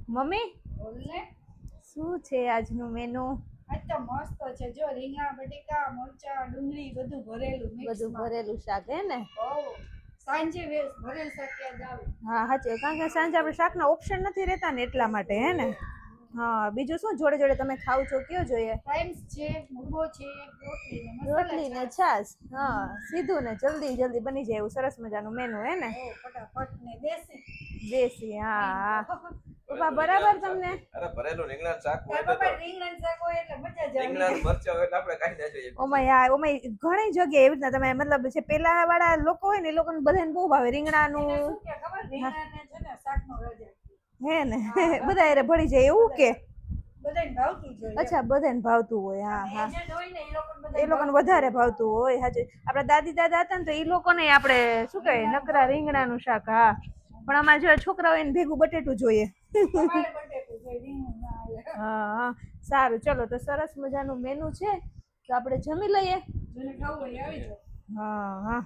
Mummy બોલને. શું છે આજનું મેનુ? આજ તો મસ્ત છે જો, રીંગણા બટેકા મરચા ડુંગળી બધું ભરેલું બધું ભરેલું શાક હે ને? સાંજે ભરેલ શાક યાદ આવે. હા સાચું, કારણ કે સાંજે આપણે શાકના ઓપ્શન નથી રહેતા ને એટલા માટે હે ને. હા બીજું શું જોડે જોડે તમે ખાવ છો કયો જોઈએ? ફ્રાઈમ્સ છે, મુરગો છે, રોટલી ને છાશ. હા સીધું ને જલ્દી જલ્દી બની જાય એવું સરસ મજાનું મેનુ હે ને? ફટાફટ ને દેશી. દેશી હા. પપ્પા બરાબર તમને? અરે ભરેલું રીંગણા શાક હોય તો રીંગણા શાક હોય એટલે મજા જ આવે. રીંગણા મરચાં હોય એટલે આપણે કાઢી નાખીએ. ઓમાય ઘણી જગ્યાએ એવી રીતના તમે મતલબ છે પેલા વાળા લોકો હોય ને એ લોકોને બધાને બહુ ભાવે રીંગણાનું. શું કે ખબર રીંગણાને છે ને શાકનો રજા હે ને બધા એરે ભળી જાય એવું કે? બધાને ભાવતું જોઈએ. અચ્છા બધાને ભાવતું હોય. હા હા એજન્ટ હોય ને એ લોકોને વધારે ભાવતું હોય. સાચું આપડા દાદી દાદા હતા ને તો એ લોકોને આપણે શું કહેવાય નકરા રીંગણાનું શાક. હા પણ અમારા જેવા છોકરા હોય ને ભેગું બટેટું જોઈએ. તમારે બટેકું જોઈએ, રીંગણું ના આવે. હા સારું ચલો તો સરસ મજાનું મેનુ છે તો આપણે જમી લઈએ. જેને ખાવું હોય આવી જાઓ. હા હા